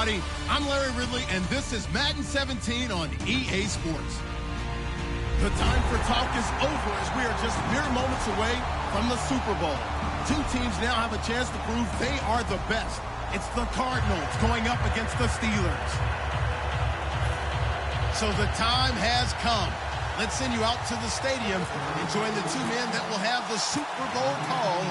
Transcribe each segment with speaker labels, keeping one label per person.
Speaker 1: everybody. I'm Larry Ridley, and this is Madden 17 on EA Sports. The time for talk is over as we are just mere moments away from the Super Bowl. Two teams now have a chance to prove they are the best. It's the Cardinals going up against the Steelers. So the time has come. Let's send you out to the stadium and join the two men that will have the Super Bowl call.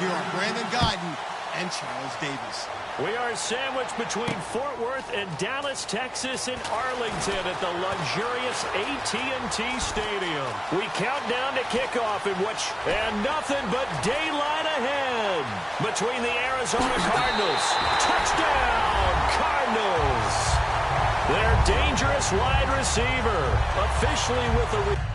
Speaker 1: Here are Brandon Guyton and Charles Davis.
Speaker 2: We are sandwiched between Fort Worth and Dallas, Texas, and Arlington at the luxurious AT&T Stadium. We count down to kickoff and nothing but daylight ahead between the Arizona Cardinals. Touchdown, Cardinals! Their dangerous wide receiver officially with the...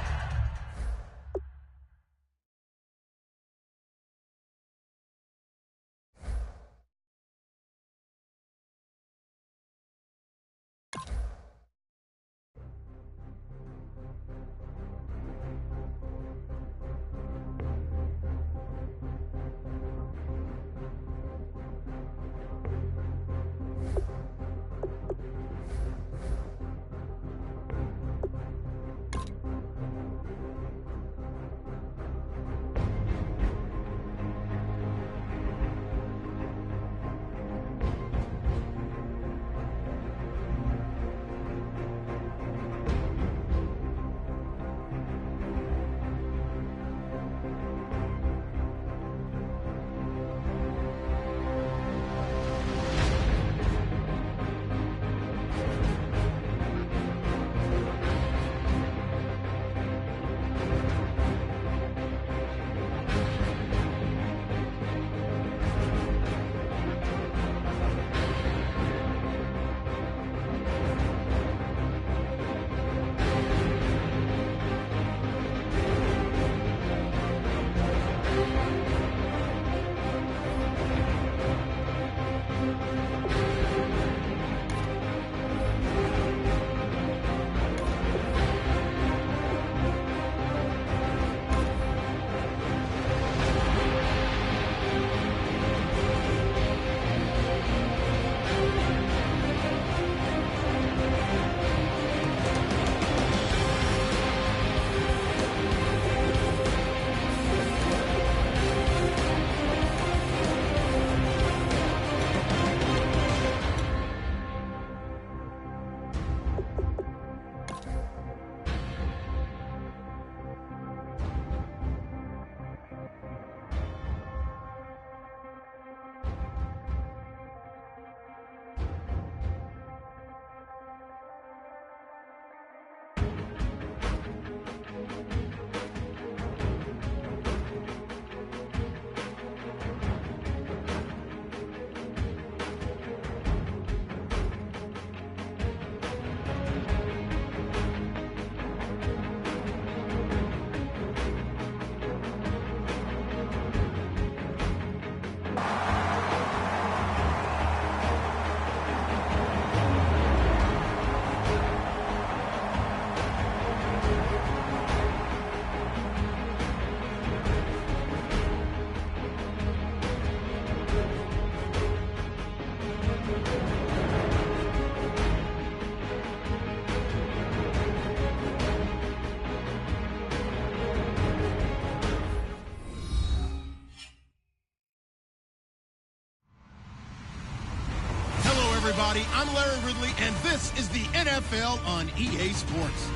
Speaker 1: Everybody, I'm Larry Ridley, and this is the NFL on EA Sports.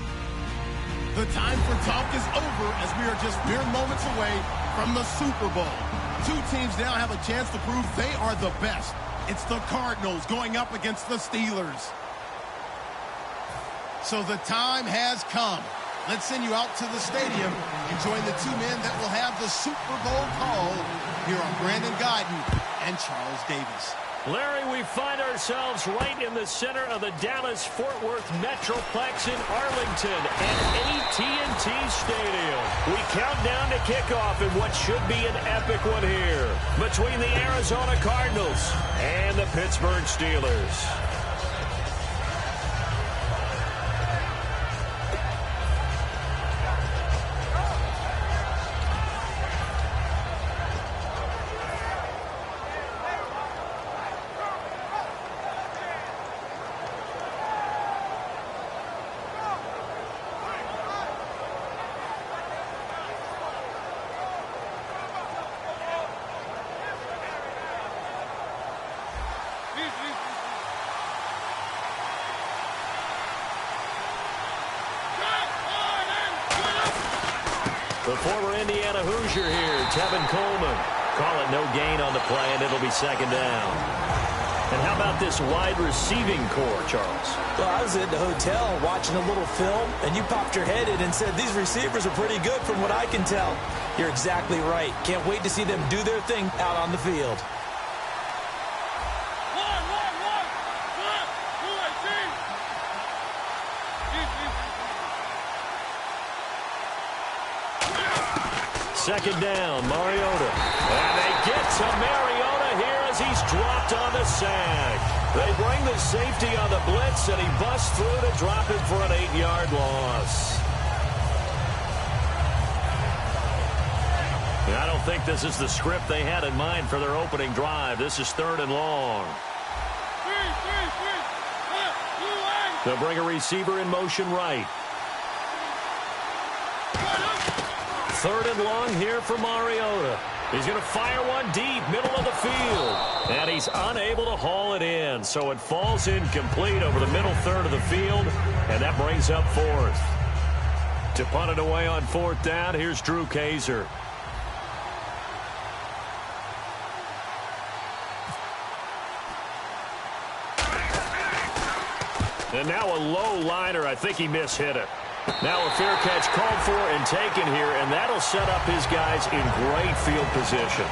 Speaker 1: The time for talk is over as we are just mere moments away from the Super Bowl. Two teams now have a chance to prove they are the best. It's the Cardinals going up against the Steelers. So the time has come. Let's send you out to the stadium and join the two men that will have the Super Bowl call. Here are Brandon Guyton and Charles Davis.
Speaker 2: Larry, we find ourselves right in the center of the Dallas-Fort Worth Metroplex in Arlington at AT&T Stadium. We count down to kickoff in what should be an epic one here between the Arizona Cardinals and the Pittsburgh Steelers. The former Indiana Hoosier here, Tevin Coleman. Call it no gain on the play, and it'll be second down. And how about this wide receiving core, Charles?
Speaker 3: Well, I was at the hotel watching a little film, and you popped your head in and said, these receivers are pretty good from what I can tell. You're exactly right. Can't wait to see them do their thing out on the field.
Speaker 2: Second down, Mariota. And they get to Mariota here as he's dropped on the sack. They bring the safety on the blitz, and he busts through to drop him for an 8-yard loss. And I don't think this is the script they had in mind for their opening drive. This is 3rd and long. They'll bring a receiver in motion right. 3rd and long here for Mariota. He's going to fire one deep, middle of the field. And he's unable to haul it in. So it falls incomplete over the middle third of the field. And that brings up 4th. To punt it away on 4th down, here's Drew Kaiser. And now a low liner. I think he mishit it. Now a fair catch called for and taken here, and that'll set up his guys in great field position.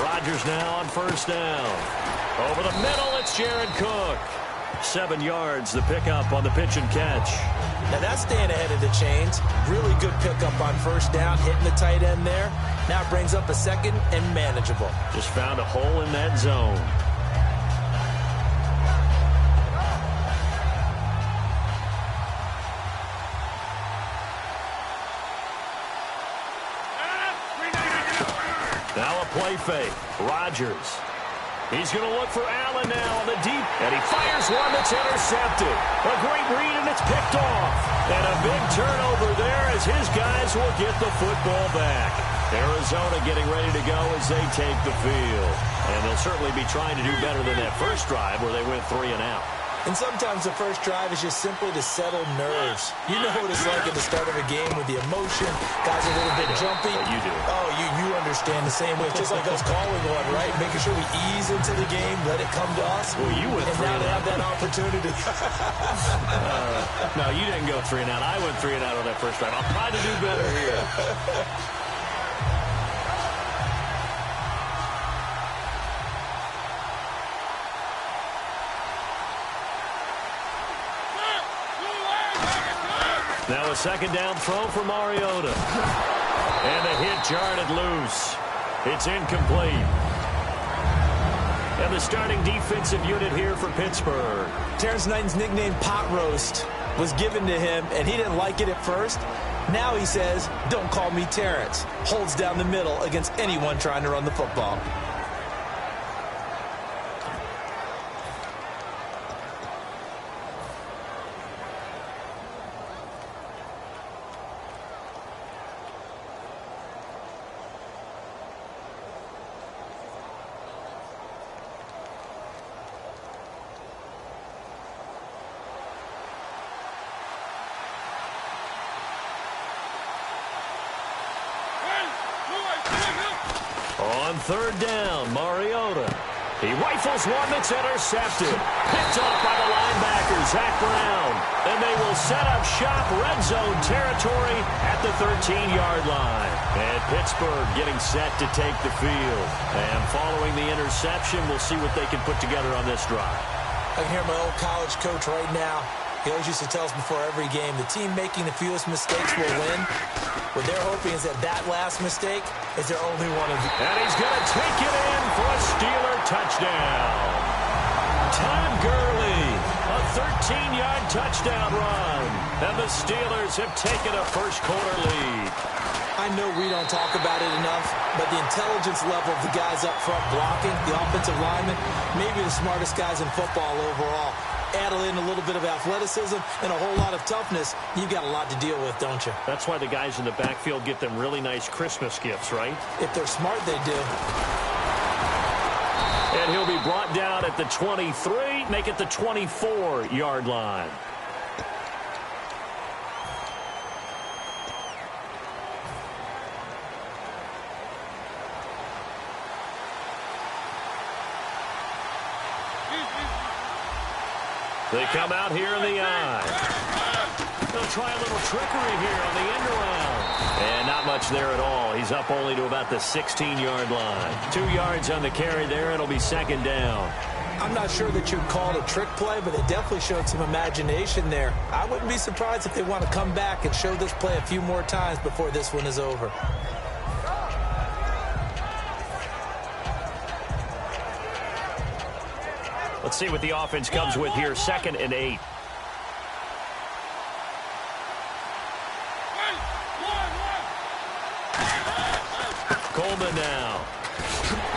Speaker 2: Rodgers now on 1st down. Over the middle, it's Jared Cook. 7 yards, the pickup on the pitch and catch.
Speaker 3: Now that's staying ahead of the chains. Really good pickup on 1st down, hitting the tight end there. Now it brings up a 2nd and manageable.
Speaker 2: Just found a hole in that zone. Now a play fake. Rodgers. He's going to look for Allen now on the deep, and he fires one that's intercepted. A great read, and it's picked off. And a big turnover there as his guys will get the football back. Arizona getting ready to go as they take the field. And they'll certainly be trying to do better than that first drive where they went 3 and out.
Speaker 3: And sometimes the first drive is just simply to settle nerves. You know what it's like at the start of a game with the emotion. Guys are a little bit jumpy.
Speaker 2: You do.
Speaker 3: Oh, you understand the same way. It's just like us calling one, right? Making sure we ease into the game, let it come to us.
Speaker 2: Well, you went 3
Speaker 3: and now
Speaker 2: and
Speaker 3: they
Speaker 2: out.
Speaker 3: have that opportunity.
Speaker 2: No, you didn't go 3 and out. I went 3 and out on that first drive. I'll try to do better here. Now a 2nd down throw for Mariota. And the hit jarred it loose. It's incomplete. And the starting defensive unit here for Pittsburgh.
Speaker 3: Terrence Knighton's nickname, Pot Roast, was given to him, and he didn't like it at first. Now he says, don't call me Terrence. Holds down the middle against anyone trying to run the football.
Speaker 2: On 3rd down, Mariota. He rifles one that's intercepted. Picked off by the linebacker, Zach Brown. And they will set up shop, red zone territory at the 13-yard line. And Pittsburgh getting set to take the field. And following the interception, we'll see what they can put together on this drive.
Speaker 3: I can hear my old college coach right now. He always used to tell us before every game, the team making the fewest mistakes will win. What they're hoping is that last mistake is their only one of them.
Speaker 2: And he's going to take it in for a Steeler touchdown. Todd Gurley, a 13-yard touchdown run. And the Steelers have taken a first-quarter lead.
Speaker 3: I know we don't talk about it enough, but the intelligence level of the guys up front blocking, the offensive linemen, maybe the smartest guys in football overall. add in a little bit of athleticism and a whole lot of toughness, you've got a lot to deal with, don't you?
Speaker 2: That's why the guys in the backfield get them really nice Christmas gifts, right?
Speaker 3: If they're smart, they do.
Speaker 2: And he'll be brought down at the 23, make it the 24-yard line. They come out here in the I. They'll try a little trickery here on the end around. And not much there at all. He's up only to about the 16-yard line. 2 yards on the carry there. It'll be second down.
Speaker 3: I'm not sure that you'd call it a trick play, but they definitely showed some imagination there. I wouldn't be surprised if they want to come back and show this play a few more times before this one is over.
Speaker 2: Let's see what the offense comes with here. 2nd and 8. Coleman now.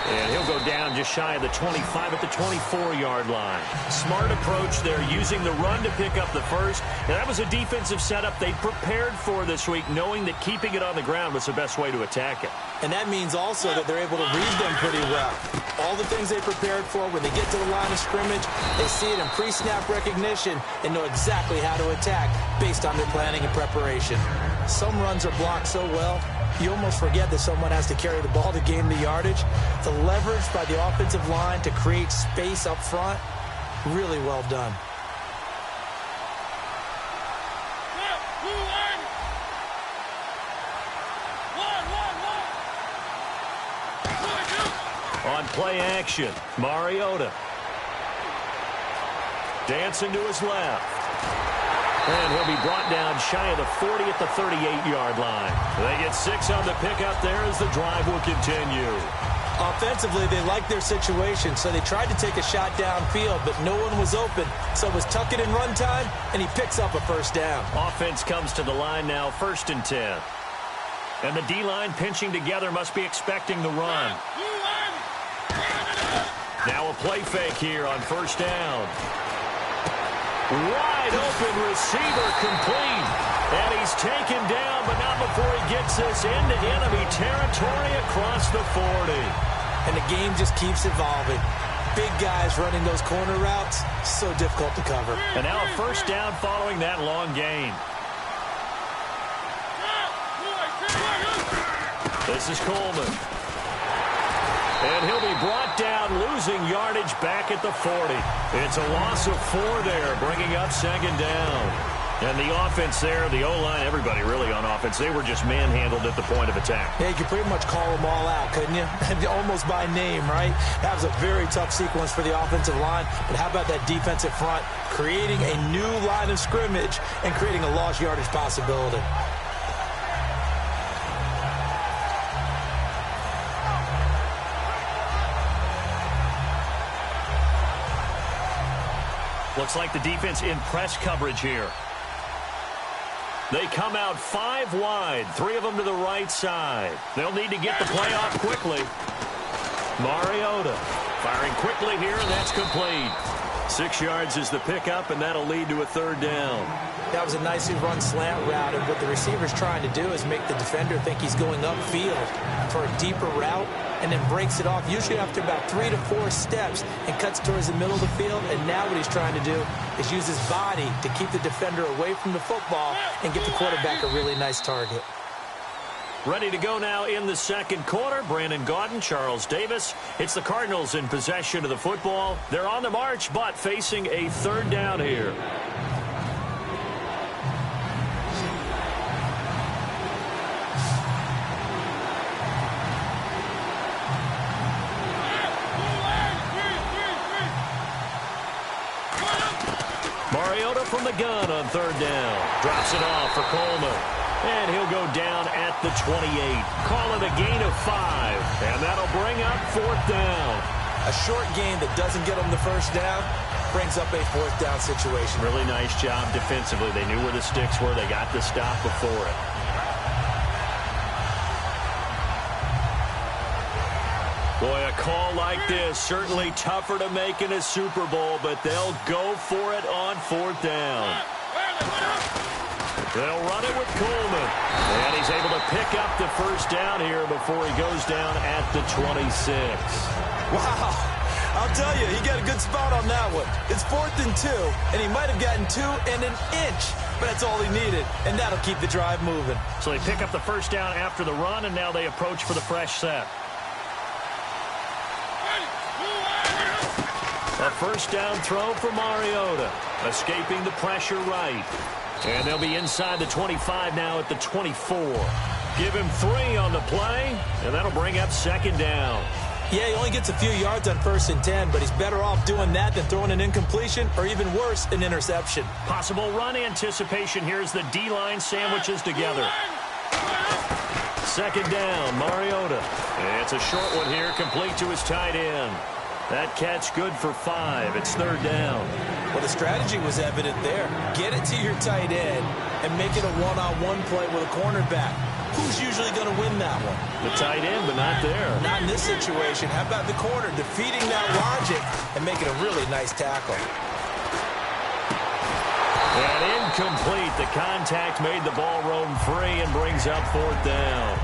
Speaker 2: And he'll go down just shy of the 25 at the 24-yard line. Smart approach there, using the run to pick up the first. And that was a defensive setup they prepared for this week, knowing that keeping it on the ground was the best way to attack it.
Speaker 3: And that means also that they're able to read them pretty well. All the things they prepared for, when they get to the line of scrimmage, they see it in pre-snap recognition and know exactly how to attack based on their planning and preparation. Some runs are blocked so well, you almost forget that someone has to carry the ball to gain the yardage. The leverage by the offensive line to create space up front, really well done.
Speaker 2: On play action, Mariota. Dancing to his left. And he'll be brought down shy of the 40 at the 38-yard line. They get 6 on the pickup there as the drive will continue.
Speaker 3: Offensively, they liked their situation, so they tried to take a shot downfield, but no one was open. So it was tuck it in run time, and he picks up a first down.
Speaker 2: Offense comes to the line now, 1st and 10. And the D-line pinching together must be expecting the run. Now a play fake here on 1st down. Wide open receiver complete. And he's taken down, but not before he gets this into enemy territory across the 40.
Speaker 3: And the game just keeps evolving. Big guys running those corner routes, so difficult to cover.
Speaker 2: And now a first down following that long gain. This is Coleman. And he'll be brought down, losing yardage back at the 40. It's a loss of 4 there, bringing up 2nd down. And the offense there, the O-line, everybody really on offense, they were just manhandled at the point of attack.
Speaker 3: Yeah, you could pretty much call them all out, couldn't you? Almost by name, right? That was a very tough sequence for the offensive line. But how about that defensive front, creating a new line of scrimmage and creating a lost yardage possibility?
Speaker 2: Looks like the defense in press coverage here. They come out 5 wide, 3 of them to the right side. They'll need to get the play off quickly. Mariota firing quickly here, and that's complete. 6 yards is the pickup, and that'll lead to a 3rd down.
Speaker 3: That was a nicely run slant route, and what the receiver's trying to do is make the defender think he's going upfield for a deeper route, and then breaks it off, usually after about 3 to 4 steps, and cuts towards the middle of the field. And now what he's trying to do is use his body to keep the defender away from the football and get the quarterback a really nice target.
Speaker 2: Ready to go now in the 2nd quarter. Brandon Gaudin, Charles Davis. It's the Cardinals in possession of the football. They're on the march, but facing a 3rd down here. Mariota from the gun on 3rd down. Drops it off for Coleman. And he'll go down at the 28. Call it a gain of 5. And that'll bring up 4th down.
Speaker 3: A short gain that doesn't get them the first down brings up a 4th down situation.
Speaker 2: Really nice job defensively. They knew where the sticks were. They got the stop before it.
Speaker 3: 4
Speaker 2: Boy, a call like this, certainly tougher to make in a Super Bowl, but they'll go for it on 4th down. They'll run it with Coleman. And he's able to pick up the 1st down here before he goes down at the 26.
Speaker 3: Wow. I'll tell you, he got a good spot on that one. It's 4th and 2, and he might have gotten 2 and an inch, but that's all he needed, and that'll keep the drive moving.
Speaker 2: So they pick up the 1st down after the run, and now they approach for the fresh set. A 1st down throw for Mariota, escaping the pressure right. And they'll be inside the 25 now at the 24. Give him 3 on the play, and that'll bring up 2nd down.
Speaker 3: Yeah, he only gets a few yards on 1st and 10, but he's better off doing that than throwing an incompletion or even worse, an interception.
Speaker 2: Possible run anticipation. Here's the D-line sandwiches together. 2nd down, Mariota. And it's a short one here, complete to his tight end. That catch good for 5. It's 3rd down.
Speaker 3: Well, the strategy was evident there. Get it to your tight end and make it a one-on-one play with a cornerback. Who's usually going to win that one?
Speaker 2: The tight end, but not there.
Speaker 3: Not in this situation. How about the corner defeating that logic and making a really nice tackle?
Speaker 2: And incomplete. The contact made the ball roam free and brings up 4th down.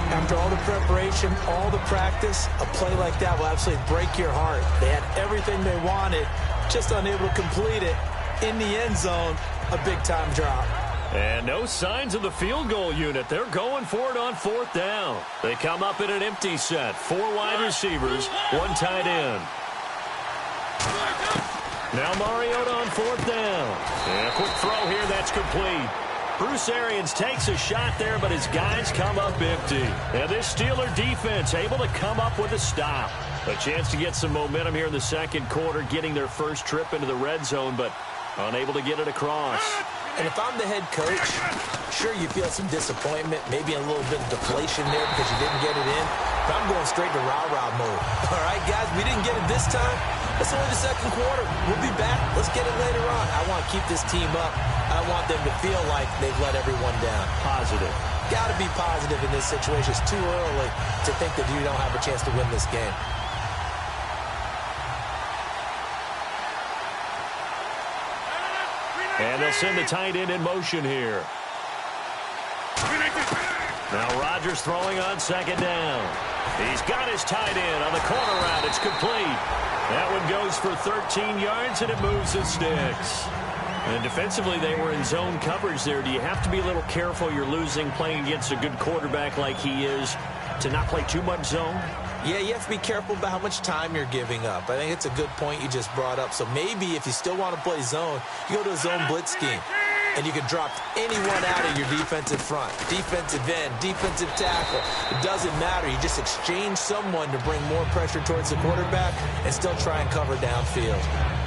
Speaker 3: After all the preparation, all the practice, a play like that will absolutely break your heart. They had everything they wanted, just unable to complete it. In the end zone, a big-time drop.
Speaker 2: And no signs of the field goal unit. They're going for it on 4th down. They come up in an empty set. 4 wide receivers, 1 tight end. Now Mariota on 4th down. And a quick throw here, that's complete. Bruce Arians takes a shot there, but his guys come up empty. And this Steeler defense able to come up with a stop. A chance to get some momentum here in the 2nd quarter, getting their first trip into the red zone, but unable to get it across.
Speaker 3: And if I'm the head coach, sure, you feel some disappointment, maybe a little bit of deflation there because you didn't get it in. But I'm going straight to rah-rah mode. All right, guys, we didn't get it this time. It's only the 2nd quarter. We'll be back. Let's get it later on. I want to keep this team up. I want them to feel like they've let everyone down.
Speaker 2: Positive.
Speaker 3: Got to be positive in this situation. It's too early to think that you don't have a chance to win this game.
Speaker 2: And they'll send the tight end in motion here. Now Rodgers throwing on 2nd down. He's got his tight end on the corner route. It's complete. That one goes for 13 yards, and it moves the sticks. And defensively, they were in zone coverage there. Do you have to be a little careful? You're losing playing against a good quarterback like he is to not play too much zone?
Speaker 3: Yeah, you have to be careful about how much time you're giving up. I think it's a good point you just brought up. So maybe if you still want to play zone, you go to a zone blitz scheme. And you can drop anyone out of your defensive front. Defensive end, defensive tackle. It doesn't matter. You just exchange someone to bring more pressure towards the quarterback and still try and cover downfield.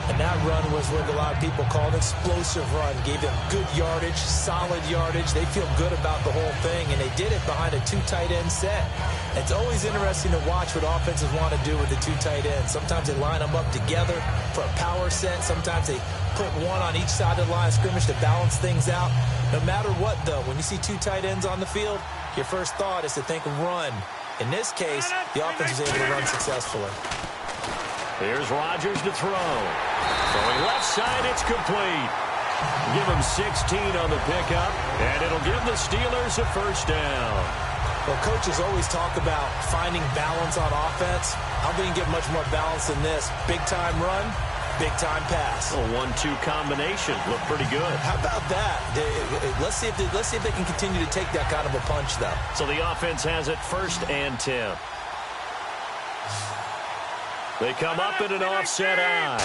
Speaker 3: And that run was what a lot of people call an explosive run. Gave them good yardage, solid yardage. They feel good about the whole thing, and they did it behind a 2 tight end set. It's always interesting to watch what offenses want to do with the 2 tight ends. Sometimes they line them up together for a power set. Sometimes they put one on each side of the line of scrimmage to balance things out. No matter what, though, when you see 2 tight ends on the field, your first thought is to think run. In this case, the offense was able to run successfully.
Speaker 2: Here's Rodgers to throw. Throwing left side, it's complete. Give him 16 on the pickup, and it'll give the Steelers a 1st down.
Speaker 3: Well, coaches always talk about finding balance on offense. I don't think you can get much more balance than this. Big-time run, big-time pass.
Speaker 2: A 1-2 combination. Looked pretty good.
Speaker 3: How about that? Let's see if they can continue to take that kind of a punch, though.
Speaker 2: So the offense has it 1st and 10. They come up in an offset eye.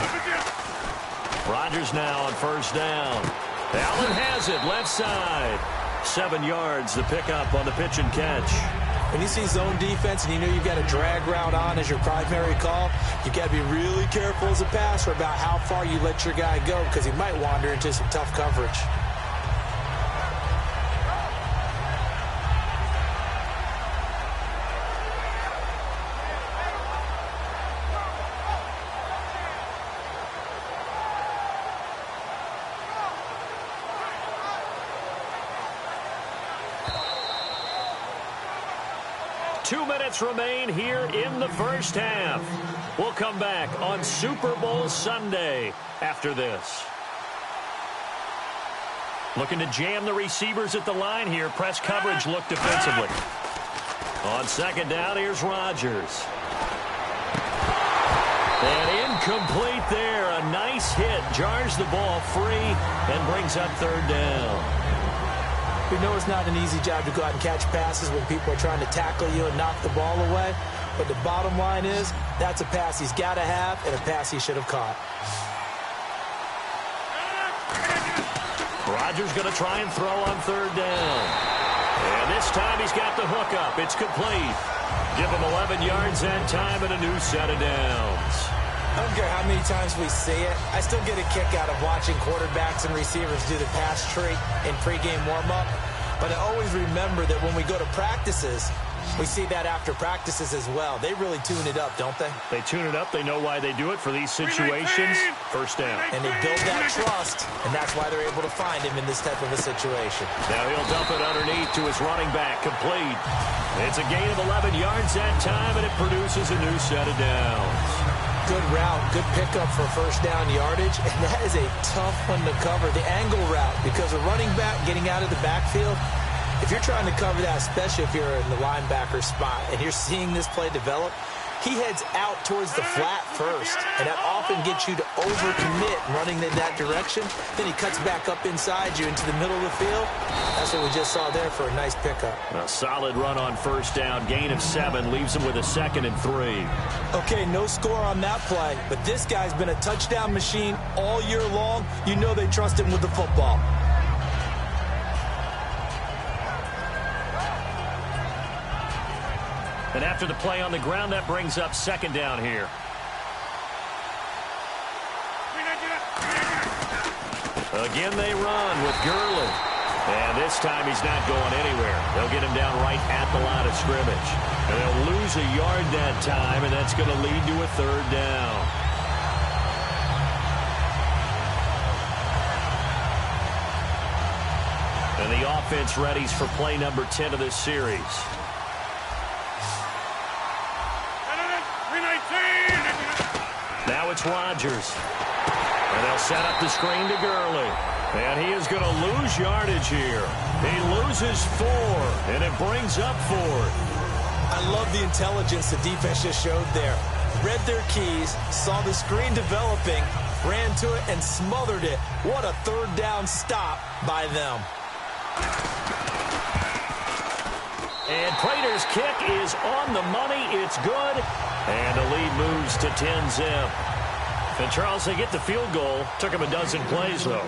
Speaker 2: Rodgers now on 1st down. Allen has it, left side. 7 yards, the pickup on the pitch and catch.
Speaker 3: When you see zone defense and you know you've got a drag route on as your primary call, you've got to be really careful as a passer about how far you let your guy go because he might wander into some tough coverage.
Speaker 2: 2 minutes remain here in the first half. We'll come back on Super Bowl Sunday after this. Looking to jam the receivers at the line here. Press coverage look defensively. On second down, here's Rodgers. And incomplete there. A nice hit. Jars the ball free and brings up third down.
Speaker 3: We know it's not an easy job to go out and catch passes when people are trying to tackle you and knock the ball away. But the bottom line is, that's a pass he's got to have and a pass he should have caught.
Speaker 2: Rodgers going to try and throw on third down. And this time he's got the hook up. It's complete. Give him 11 yards that time and a new set of downs.
Speaker 3: I don't care how many times we see it. I still get a kick out of watching quarterbacks and receivers do the pass tree in pregame warm-up. But I always remember that when we go to practices, we see that after practices as well. They really tune it up, don't they?
Speaker 2: They tune it up. They know why they do it for these situations. First down.
Speaker 3: And they build that trust, and that's why they're able to find him in this type of a situation.
Speaker 2: Now he'll dump it underneath to his running back. Complete. It's a gain of 11 yards that time, and it produces a new set of downs.
Speaker 3: Good route, good pickup for first down yardage, and that is a tough one to cover, the angle route, because a running back getting out of the backfield, if you're trying to cover that, especially if you're in the linebacker spot and you're seeing this play develop, he heads out towards the flat first, and that often gets you to overcommit running in that direction. Then he cuts back up inside you into the middle of the field. That's what we just saw there for a nice pickup.
Speaker 2: A solid run on first down. Gain of 7 leaves him with a 2nd and 3.
Speaker 3: Okay, no score on that play, but this guy's been a touchdown machine all year long. You know they trust him with the football.
Speaker 2: And after the play on the ground, that brings up 2nd down here. Again, they run with Gurley. And this time he's not going anywhere. They'll get him down right at the line of scrimmage. And they'll lose a yard that time, and that's going to lead to a 3rd down. And the offense readies for play number 10 of this series. Now it's Rodgers. And they'll set up the screen to Gurley. And he is going to lose yardage here. He loses 4, and it brings up 4th.
Speaker 3: I love the intelligence the defense just showed there. Read their keys, saw the screen developing, ran to it, and smothered it. What a 3rd down stop by them.
Speaker 2: And Prater's kick is on the money. It's good. And the lead moves to 10-zip. And Charles, they get the field goal. Took him a dozen plays, though.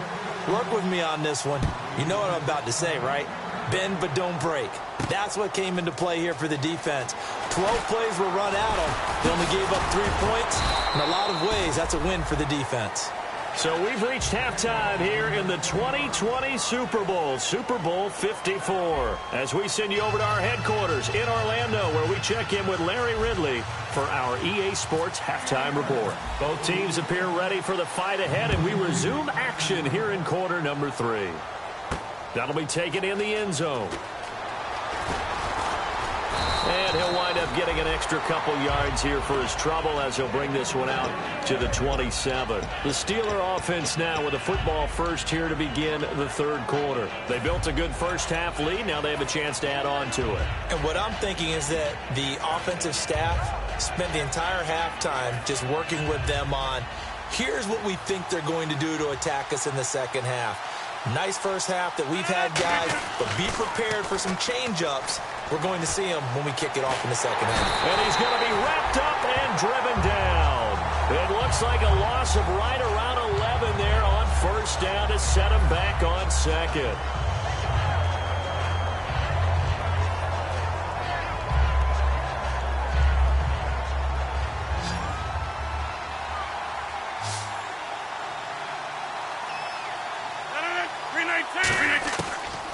Speaker 3: Work with me on this one. You know what I'm about to say, right? Bend but don't break. That's what came into play here for the defense. 12 plays were run at them. They only gave up 3 points. In a lot of ways, that's a win for the defense.
Speaker 2: So we've reached halftime here in the 2020 Super Bowl, Super Bowl 54. As we send you over to our headquarters in Orlando, where we check in with Larry Ridley for our EA Sports Halftime Report. Both teams appear ready for the fight ahead, and we resume action here in quarter number 3. That'll be taken in the end zone. And he'll wind up getting an extra couple yards here for his trouble as he'll bring this one out to the 27. The Steeler offense now with a football first here to begin the 3rd quarter. They built a good first half lead. Now they have a chance to add on to it.
Speaker 3: And what I'm thinking is that the offensive staff spent the entire halftime just working with them on, here's what we think they're going to do to attack us in the second half. Nice first half that we've had, guys, but be prepared for some change-ups. We're going to see him when we kick it off in the second half.
Speaker 2: And he's going to be wrapped up and driven down. It looks like a loss of right around 11 there on first down to set him back on second.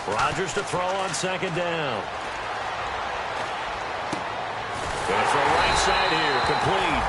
Speaker 2: Rodgers to throw on second down. Going to throw right side here, complete.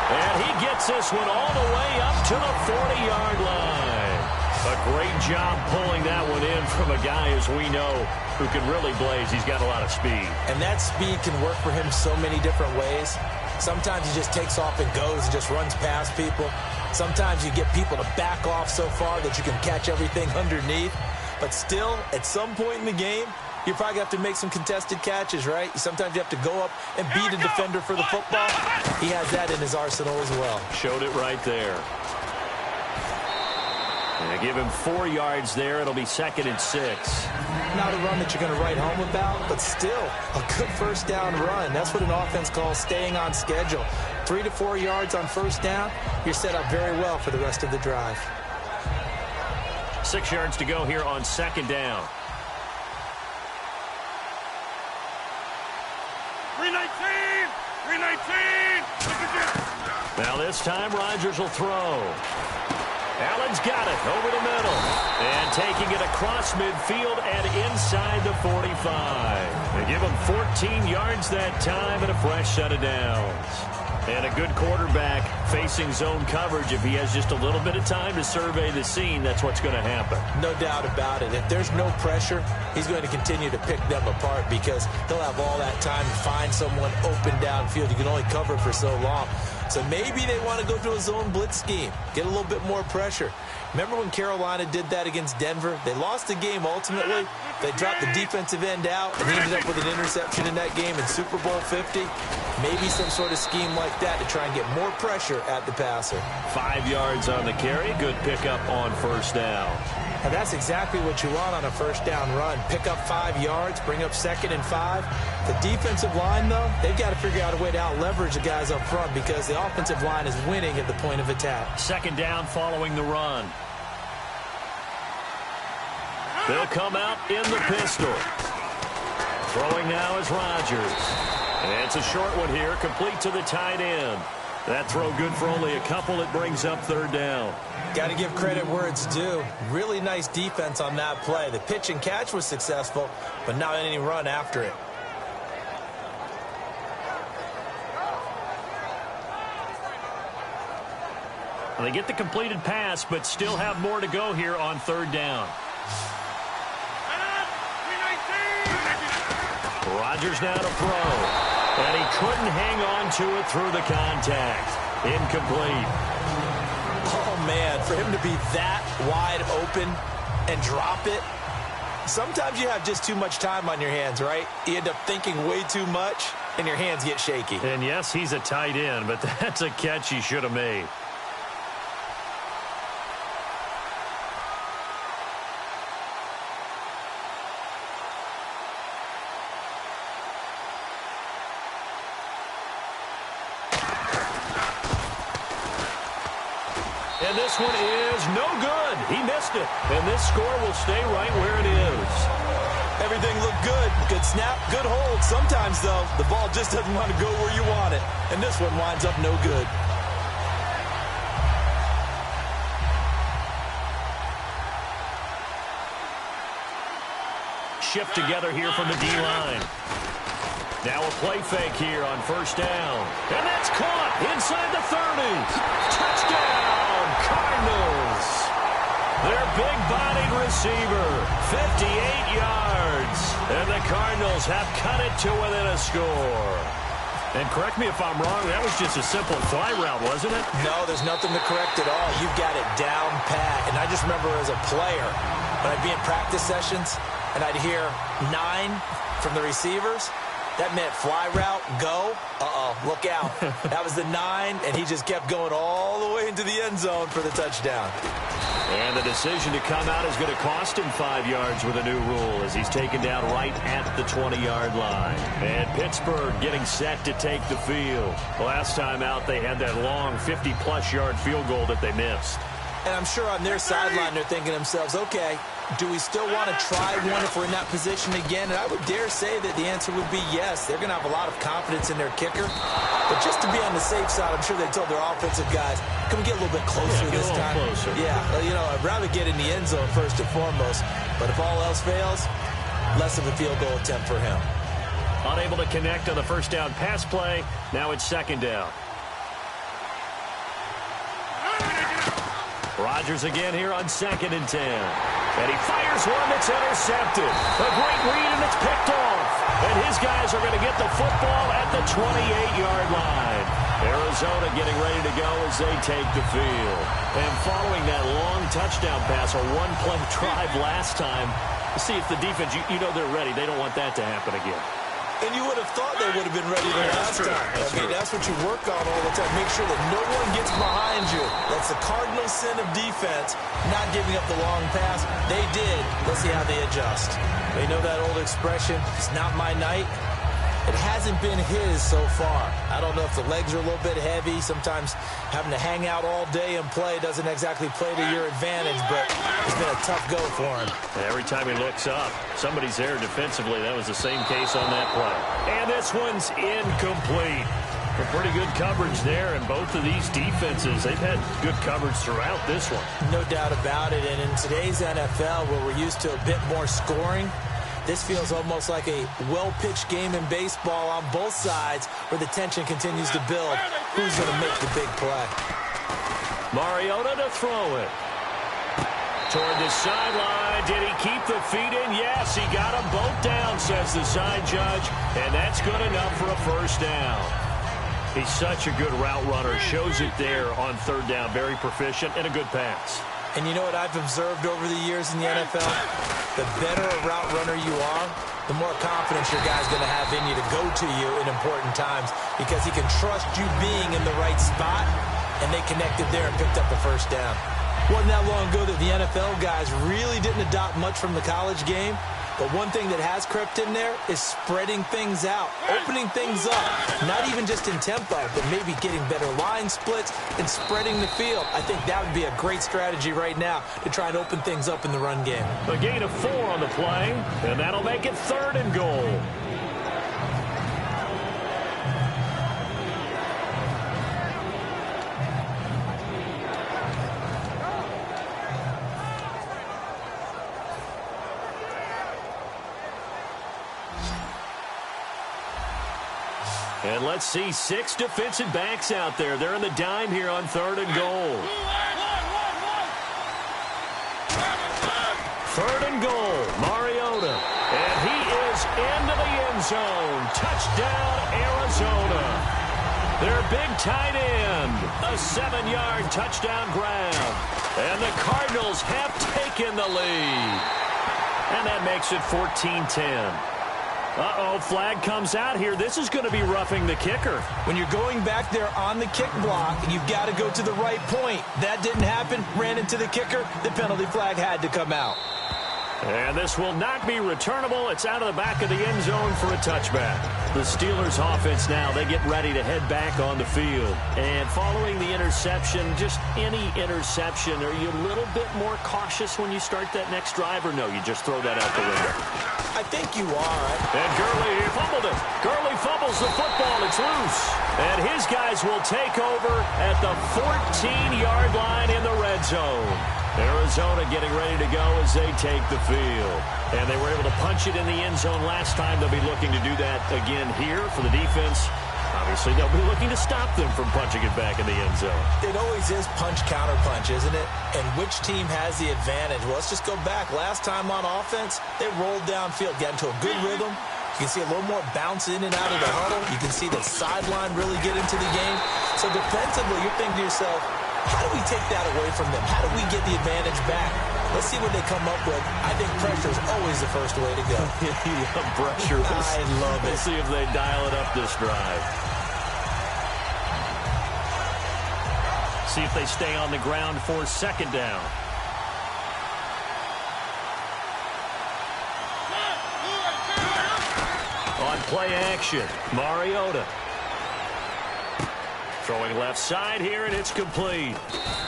Speaker 2: And he gets this one all the way up to the 40-yard line. A great job pulling that one in from a guy, as we know, who can really blaze. He's got a lot of speed.
Speaker 3: And that speed can work for him so many different ways. Sometimes he just takes off and goes and just runs past people. Sometimes you get people to back off so far that you can catch everything underneath. But still, at some point in the game, you probably have to make some contested catches, right? Sometimes you have to go up and beat a defender for the football. He has that in his arsenal as well.
Speaker 2: Showed it right there. And they give him 4 yards there. It'll be 2nd and 6.
Speaker 3: Not a run that you're going to write home about, but still a good first down run. That's what an offense calls staying on schedule. 3 to 4 yards on first down, you're set up very well for the rest of the drive.
Speaker 2: 6 yards to go here on 2nd down.
Speaker 1: 319! 319!
Speaker 2: Now this time Rodgers will throw. Allen's got it over the middle. And taking it across midfield and inside the 45. They give him 14 yards that time and a fresh set of downs. And a good quarterback facing zone coverage. If he has just a little bit of time to survey the scene, that's what's going to happen.
Speaker 3: No doubt about it. If there's no pressure, he's going to continue to pick them apart because he'll have all that time to find someone open downfield. You can only cover for so long. So maybe they want to go to a zone blitz scheme, get a little bit more pressure. Remember when Carolina did that against Denver? They lost the game ultimately. They dropped the defensive end out, and he ended up with an interception in that game in Super Bowl 50. Maybe some sort of scheme like that to try and get more pressure at the passer.
Speaker 2: 5 yards on the carry. Good pickup on first down.
Speaker 3: And that's exactly what you want on a first down run. Pick up 5 yards, bring up 2nd and 5. The defensive line, though, they've got to figure out a way to out-leverage the guys up front because the offensive line is winning at the point of attack.
Speaker 2: 2nd down following the run. They'll come out in the pistol. Throwing now is Rodgers. And it's a short one here, complete to the tight end. That throw good for only a couple. It brings up 3rd down.
Speaker 3: Got to give credit where it's due. Really nice defense on that play. The pitch and catch was successful, but not any run after it.
Speaker 2: Well, they get the completed pass, but still have more to go here on 3rd down. Rodgers now to throw. And he couldn't hang on to it through the contact. Incomplete.
Speaker 3: Oh, man, for him to be that wide open and drop it. Sometimes you have just too much time on your hands, right? You end up thinking way too much, and your hands get shaky.
Speaker 2: And, yes, he's a tight end, but that's a catch he should have made. And this one is no good. He missed it. And this score will stay right where it is.
Speaker 3: Everything looked good. Good snap, good hold. Sometimes, though, the ball just doesn't want to go where you want it. And this one winds up no good.
Speaker 2: Shift together here from the D-line. Now a play fake here on first down. And that's caught inside the 30. Touchdown, Cardinals. Their big-bodied receiver, 58 yards. And the Cardinals have cut it to within a score. And correct me if I'm wrong, that was just a simple fly route, wasn't it?
Speaker 3: No, there's nothing to correct at all. You've got it down pat. And I just remember as a player, when I'd be in practice sessions, and I'd hear 9 from the receivers, that meant fly route, go. Uh-oh, look out. That was the 9, and he just kept going all the way into the end zone for the touchdown.
Speaker 2: And the decision to come out is going to cost him 5 yards with a new rule as he's taken down right at the 20-yard line. And Pittsburgh getting set to take the field. Last time out, they had that long 50-plus yard field goal that they missed.
Speaker 3: And I'm sure on their sideline they're thinking to themselves, okay, do we still want to try one if we're in that position again? And I would dare say that the answer would be yes. They're going to have a lot of confidence in their kicker. But just to be on the safe side, I'm sure they told their offensive guys, can we get a little bit closer this time?
Speaker 2: Closer.
Speaker 3: Yeah, you know, I'd rather get in the end zone first and foremost. But if all else fails, less of a field goal attempt for him.
Speaker 2: Unable to connect on the first down pass play. Now it's 2nd down. Rodgers again here on 2nd and 10. And he fires one that's intercepted. A great read, and it's picked off. And his guys are going to get the football at the 28-yard line. Arizona getting ready to go as they take the field. And following that long touchdown pass, a one-play drive last time, see if the defense, you know they're ready. They don't want that to happen again.
Speaker 3: And you would have thought they would have been ready the last time. That's what you work on all the time. Make sure that no one gets behind you. That's the cardinal sin of defense, not giving up the long pass. They did. Let's see how they adjust. They know that old expression, it's not my night. It hasn't been his so far. I don't know if the legs are a little bit heavy. Sometimes having to hang out all day and play doesn't exactly play to your advantage, but it's been a tough go for him.
Speaker 2: Every time he looks up, somebody's there defensively. That was the same case on that play. And this one's incomplete. A pretty good coverage there, and both of these defenses, they've had good coverage throughout this one.
Speaker 3: No doubt about it, and in today's NFL, where we're used to a bit more scoring, this feels almost like a well-pitched game in baseball on both sides where the tension continues to build. Who's going to make the big play?
Speaker 2: Mariota to throw it. Toward the sideline. Did he keep the feet in? Yes, he got them both down, says the side judge. And that's good enough for a first down. He's such a good route runner. Shows it there on 3rd down. Very proficient and a good pass.
Speaker 3: And you know what I've observed over the years in the NFL? The better a route runner you are, the more confidence your guy's going to have in you to go to you in important times because he can trust you being in the right spot, and they connected there and picked up the first down. Wasn't that long ago that the NFL guys really didn't adopt much from the college game, but one thing that has crept in there is spreading things out, opening things up, not even just in tempo, but maybe getting better line splits and spreading the field. I think that would be a great strategy right now to try and open things up in the run game.
Speaker 2: A gain of 4 on the play, and that'll make it 3rd and goal. And let's see, 6 defensive backs out there. They're in the dime here on 3rd and goal. 3rd and goal, Mariota. And he is into the end zone. Touchdown, Arizona. Their big tight end. A 7-yard touchdown grab. And the Cardinals have taken the lead. And that makes it 14-10. Uh-oh, flag comes out here. This is going to be roughing the kicker.
Speaker 3: When you're going back there on the kick block, you've got to go to the right point. That didn't happen. Ran into the kicker. The penalty flag had to come out.
Speaker 2: And this will not be returnable. It's out of the back of the end zone for a touchback. The Steelers offense now, they get ready to head back on the field. And following the interception, just any interception, are you a little bit more cautious when you start that next drive, or no, you just throw that out the window?
Speaker 3: I think you are.
Speaker 2: And Gurley fumbled it. Gurley fumbles the football. It's loose. And his guys will take over at the 14-yard line in the red zone. Arizona getting ready to go as they take the field. And they were able to punch it in the end zone last time. They'll be looking to do that again here for the defense. Obviously, they'll be looking to stop them from punching it back in the end zone.
Speaker 3: It always is punch-counter-punch, isn't it? And which team has the advantage? Well, let's just go back. Last time on offense, they rolled downfield, got into a good rhythm. You can see a little more bounce in and out of the huddle. You can see the sideline really get into the game. So defensively, you're thinking to yourself, how do we take that away from them? How do we get the advantage back? Let's see what they come up with. I think pressure is always the first way to go.
Speaker 2: You love pressure.
Speaker 3: I love it.
Speaker 2: We'll see if they dial it up this drive. See if they stay on the ground for 2nd down. On play action, Mariota. Throwing left side here, and it's complete.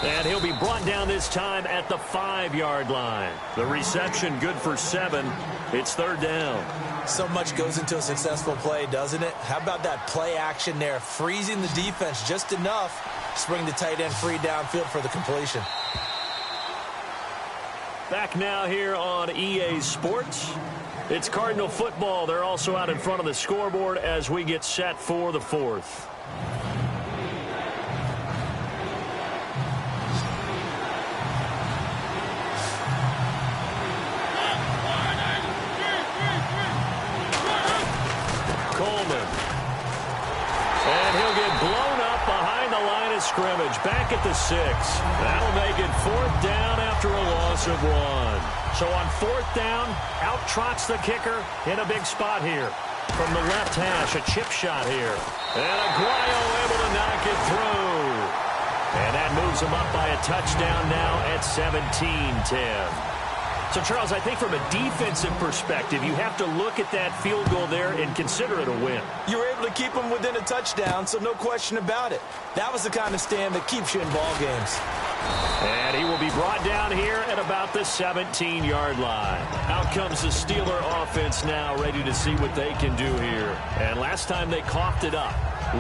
Speaker 2: And he'll be brought down this time at the 5-yard line. The reception good for 7. It's 3rd down.
Speaker 3: So much goes into a successful play, doesn't it? How about that play action there, freezing the defense just enough to bring the tight end free downfield for the completion.
Speaker 2: Back now here on EA Sports. It's Cardinal football. They're also out in front of the scoreboard as we get set for the 4th. scrimmage, back at the 6. That'll make it 4th down after a loss of 1. So on 4th down, out trots the kicker in a big spot here. From the left hash, a chip shot here. And Aguayo able to knock it through. And that moves him up by a touchdown now at 17-10. So, Charles, I think from a defensive perspective, you have to look at that field goal there and consider it a win.
Speaker 3: You were able to keep them within a touchdown, so no question about it. That was the kind of stand that keeps you in ball games.
Speaker 2: And he will be brought down here at about the 17-yard line. Out comes the Steeler offense now, ready to see what they can do here. And last time they coughed it up,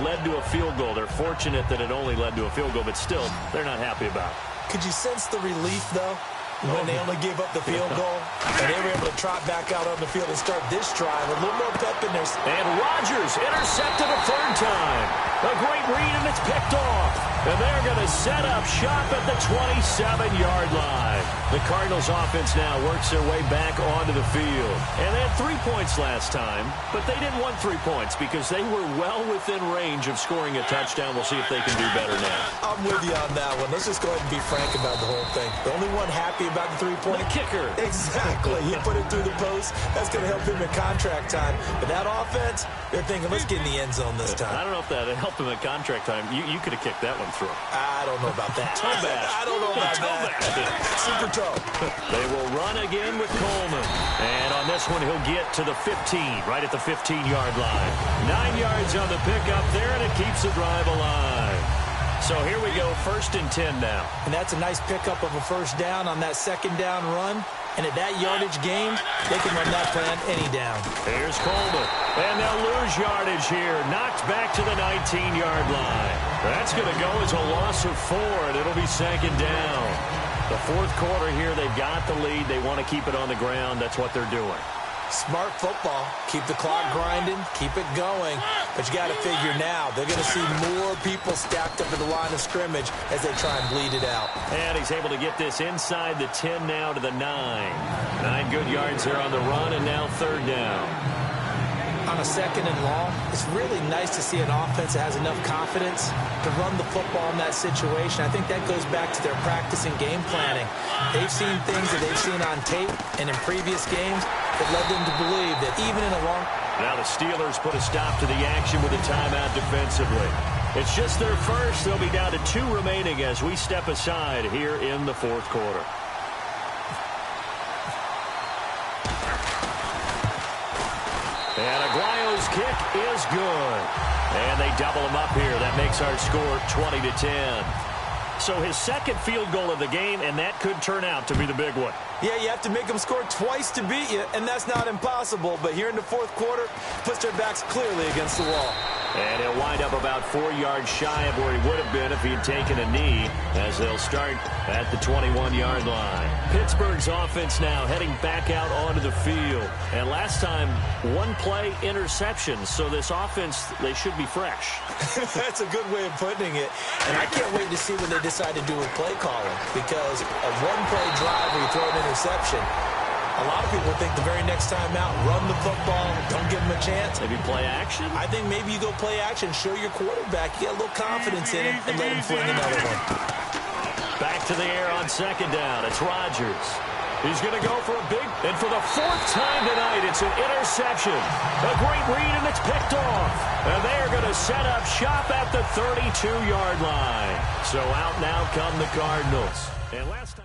Speaker 2: led to a field goal. They're fortunate that it only led to a field goal, but still, they're not happy about it.
Speaker 3: Could you sense the relief, though? When they only gave up the field goal, and they were able to trot back out on the field and start this drive. A little more pep in there.
Speaker 2: And Rodgers intercepted a 3rd time. A great read, and it's picked off. And they're going to set up shop at the 27-yard line. The Cardinals offense now works their way back onto the field. And they had 3 points last time, but they didn't want 3 points because they were well within range of scoring a touchdown. We'll see if they can do better now.
Speaker 3: I'm with you on that one. Let's just go ahead and be frank about the whole thing. The only one happy about the 3-point
Speaker 2: kicker.
Speaker 3: Exactly. He put it through the post. That's going to help him in contract time. But that offense, they're thinking, let's get in the end zone this time.
Speaker 2: I don't know if that helped him at contract time. You could have kicked that one through.
Speaker 3: I don't know about that.
Speaker 2: Toe bash.
Speaker 3: I don't know about that. Super toe.
Speaker 2: They will run again with Coleman. And on this one, he'll get to the 15, right at the 15-yard line. 9 yards on the pickup there, and it keeps the drive alive. So here we go, 1st and 10 now.
Speaker 3: And that's a nice pickup of a 1st down on that 2nd down run. And at that yardage gain, they can run that plan any down.
Speaker 2: Here's Coleman. And they'll lose yardage here. Knocked back to the 19-yard line. That's going to go as a loss of 4, and it'll be 2nd down. The 4th quarter here, they've got the lead. They want to keep it on the ground. That's what they're doing.
Speaker 3: Smart football. Keep the clock grinding. Keep it going. But you got to figure now, they're going to see more people stacked up at the line of scrimmage as they try and bleed it out.
Speaker 2: And he's able to get this inside the 10 now to the 9. 9 good yards there on the run, and now 3rd down.
Speaker 3: On a 2nd and long, it's really nice to see an offense that has enough confidence to run the football in that situation. I think that goes back to their practice and game planning. They've seen things that they've seen on tape and in previous games that led them to believe that even in a long...
Speaker 2: Now the Steelers put a stop to the action with a timeout defensively. It's just their first. They'll be down to 2 remaining as we step aside here in the 4th quarter. And Aguayo's kick is good. And they double him up here. That makes our score 20-10. So his 2nd field goal of the game, and that could turn out to be the big one.
Speaker 3: Yeah, you have to make them score twice to beat you, and that's not impossible. But here in the 4th quarter, puts their backs clearly against the wall.
Speaker 2: And he'll wind up about 4 yards shy of where he would have been if he had taken a knee, as they'll start at the 21-yard line. Pittsburgh's offense now heading back out onto the field. And last time, 1 play interception. So this offense, they should be fresh.
Speaker 3: That's a good way of putting it. And I can't wait to see what they decide to do with play calling, because a 1-play drive where you throw an interception, a lot of people think the very next time out, run the football, don't give them a chance.
Speaker 2: Maybe play action?
Speaker 3: I think maybe you go play action, show your quarterback, you get a little confidence in him, and let him fling another one.
Speaker 2: Back to the air on 2nd down. It's Rodgers. He's going to go for a big, and for the 4th time tonight, it's an interception. A great read, and it's picked off. And they are going to set up shop at the 32-yard line. So out now come the Cardinals. And last time.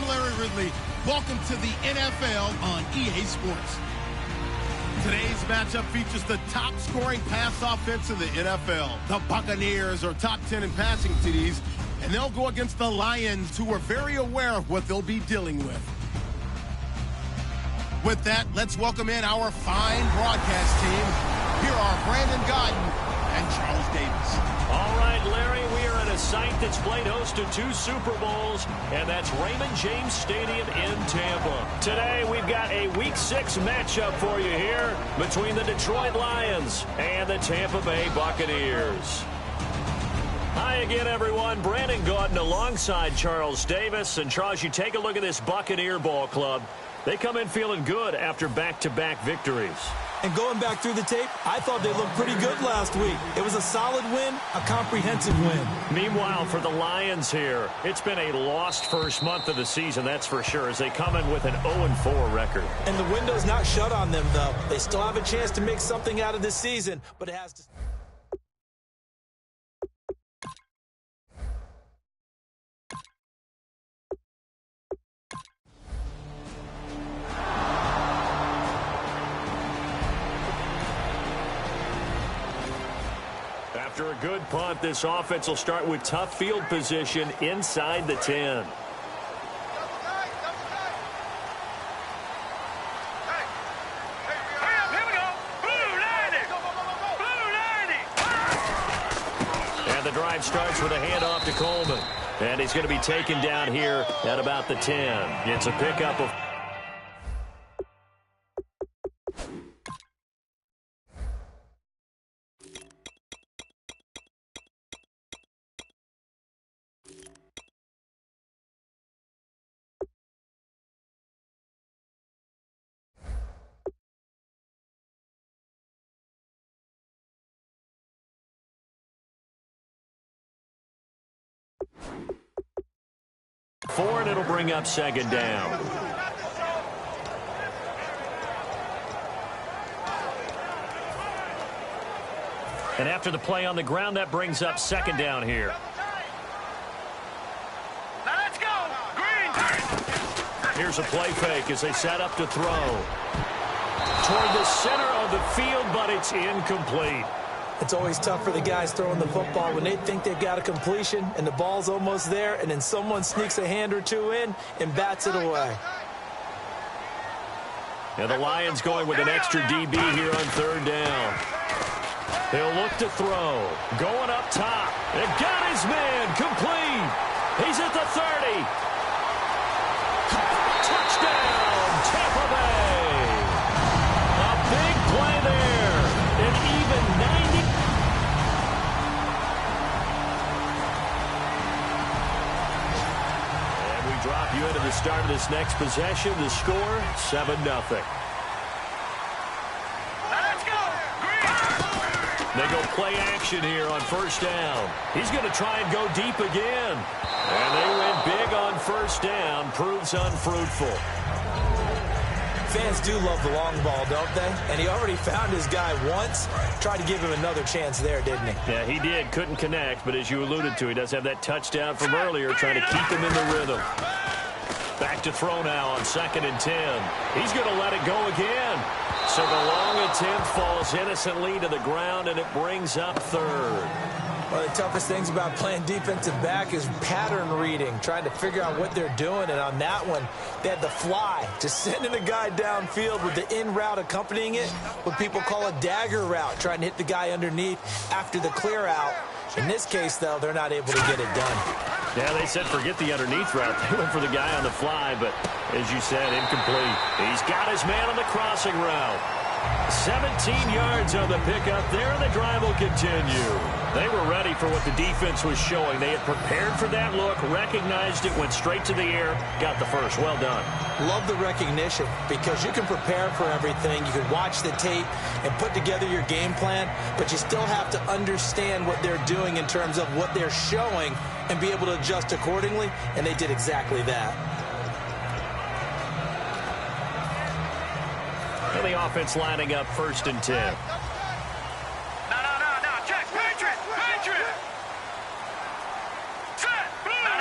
Speaker 1: I'm Larry Ridley. Welcome to the NFL on EA Sports. Today's matchup features the top scoring pass offense in the NFL. The Buccaneers are top 10 in passing TDs, and they'll go against the Lions, who are very aware of what they'll be dealing with. With that, let's welcome in our fine broadcast team. Here are Brandon Godden and Charles Davis.
Speaker 2: All right, Larry, we are at a site that's played host to 2 Super Bowls, and that's Raymond James Stadium in Tampa. Today, we've got a Week 6 matchup for you here between the Detroit Lions and the Tampa Bay Buccaneers. Hi again, everyone. Brandon Gaudin alongside Charles Davis. And, Charles, you take a look at this Buccaneer ball club. They come in feeling good after back-to-back victories.
Speaker 3: And going back through the tape, I thought they looked pretty good last week. It was a solid win, a comprehensive win.
Speaker 2: Meanwhile, for the Lions here, it's been a lost first month of the season, that's for sure, as they come in with an 0-4 record.
Speaker 3: And the window's not shut on them, though. They still have a chance to make something out of this season, but it has to...
Speaker 2: After a good punt, this offense will start with tough field position inside the 10.
Speaker 4: Here we go. Blue 90.
Speaker 2: And the drive starts with a handoff to Coleman. And he's going to be taken down here at about the 10. It's a pickup of... Four, and it'll bring up second down. And after the play on the ground, that brings up second down here.
Speaker 4: Now let's go. Green.
Speaker 2: Here's a play fake as they set up to throw. Toward the center of the field, but it's incomplete.
Speaker 3: It's always tough for the guys throwing the football when they think they've got a completion and the ball's almost there, and then someone sneaks a hand or two in and bats it away.
Speaker 2: And the Lions going with an extra DB here on third down. He'll look to throw. Going up top. And got his man. Complete. He's at the 30. Touchdown, Tampa Bay. A big play there. An even 90. And we drop you into the start of this next possession. The score, 7-0. They go play action here on first down. He's going to try and go deep again. And they went big on first down. Proves unfruitful.
Speaker 3: Fans do love the long ball, don't they? And he already found his guy once. Tried to give him another chance there, didn't he?
Speaker 2: Yeah, he did. Couldn't connect. But as you alluded to, he does have that touchdown from earlier, trying to keep him in the rhythm. Back to throw now on 2nd and 10. He's going to let it go again. So the long attempt falls innocently to the ground, and it brings up third.
Speaker 3: One of the toughest things about playing defensive back is pattern reading, trying to figure out what they're doing. And on that one, they had the fly, just sending a guy downfield with the in route accompanying it, what people call a dagger route, trying to hit the guy underneath after the clear out. In this case, though, they're not able to get it done.
Speaker 2: Yeah, they said forget the underneath route. They went for the guy on the fly, but as you said, incomplete. He's got his man on the crossing route. 17 yards on the pickup there, and the drive will continue. They were ready for what the defense was showing. They had prepared for that look, recognized it, went straight to the air, got the first. Well done.
Speaker 3: Love the recognition, because you can prepare for everything. You can watch the tape and put together your game plan, but you still have to understand what they're doing in terms of what they're showing and be able to adjust accordingly, and they did exactly that.
Speaker 2: And the offense lining up 1st and 10.
Speaker 4: No. Check. Patriot.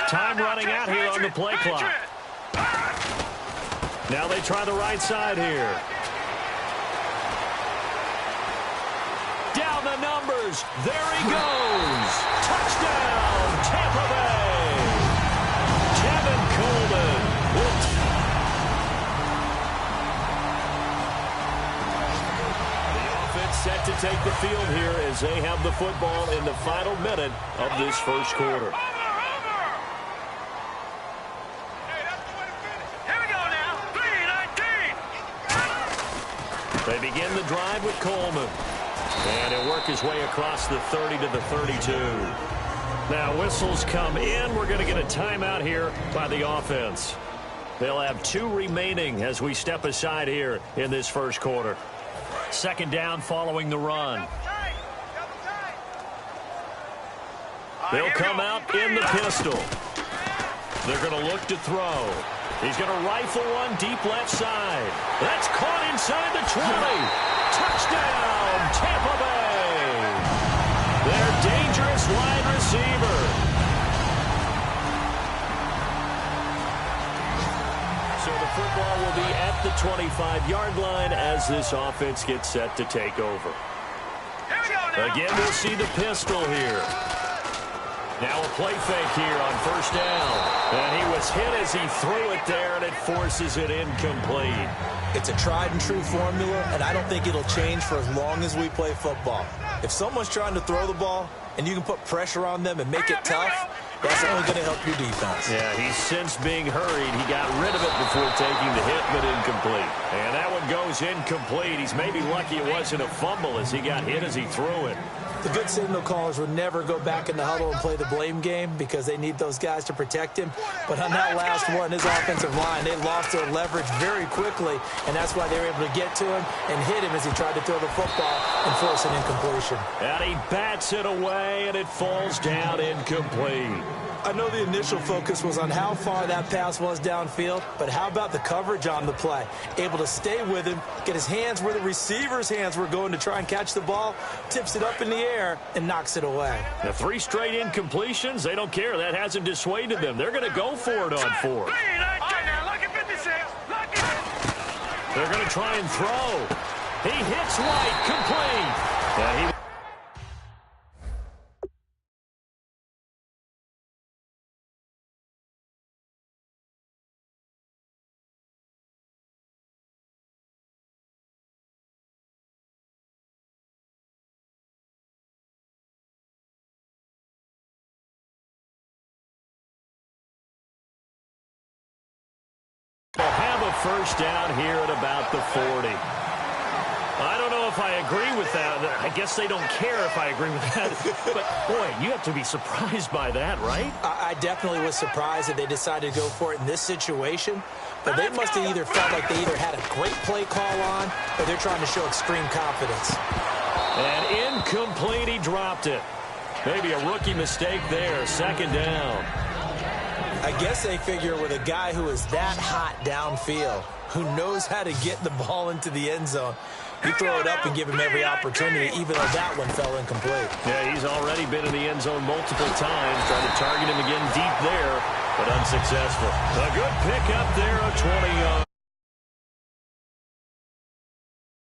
Speaker 2: Time running out here on the play clock. Now they try the right side here. Down the numbers. There he goes. Touchdown, Tampa Bay. Kevin Coleman. The offense set to take the field here as they have the football in the final minute of this first quarter. They begin the drive with Coleman. And he'll work his way across the 30 to the 32. Now whistles come in. We're going to get a timeout here by the offense. They'll have 2 remaining as we step aside here in this first quarter. Second down following the run. They'll come out in the pistol. They're going to look to throw. He's going to rifle one deep left side. That's caught inside the 20. Touchdown, Tampa Bay. Their dangerous wide receiver. So the football will be at the 25-yard line as this offense gets set to take over. Again, we'll see the pistol here. Now a play fake here on first down. And he was hit as he threw it there, and it forces it incomplete.
Speaker 3: It's a tried-and-true formula, and I don't think it'll change for as long as we play football. If someone's trying to throw the ball, and you can put pressure on them and make it tough, that's only going to help your defense.
Speaker 2: Yeah, he's since being hurried. He got rid of it before taking the hit, but incomplete. And that one goes incomplete. He's maybe lucky it wasn't a fumble as he got hit as he threw it.
Speaker 3: The good signal callers would never go back in the huddle and play the blame game because they need those guys to protect him. But on that last one, his offensive line, they lost their leverage very quickly, and that's why they were able to get to him and hit him as he tried to throw the football and force an incompletion.
Speaker 2: And he bats it away, and it falls down incomplete.
Speaker 3: I know the initial focus was on how far that pass was downfield, but how about the coverage on the play? Able to stay with him, get his hands where the receiver's hands were going to try and catch the ball, tips it up in the air, and knocks it away.
Speaker 2: The 3 straight incompletions, they don't care. That hasn't dissuaded them. They're going to go for it on 4. They're going to try and throw. He hits White, complete. Yeah, they'll have a first down here at about the 40. I don't know if I agree with that. I guess they don't care if I agree with that. But, boy, you have to be surprised by that, right?
Speaker 3: I definitely was surprised that they decided to go for it in this situation. But they must have either felt like they either had a great play call on or they're trying to show extreme confidence.
Speaker 2: And incomplete, he dropped it. Maybe a rookie mistake there, second down.
Speaker 3: I guess they figure with a guy who is that hot downfield, who knows how to get the ball into the end zone, you throw it up and give him every opportunity, even though that one fell incomplete.
Speaker 2: Yeah, he's already been in the end zone multiple times, trying to target him again deep there, but unsuccessful. A good pick up there, a 20-yard.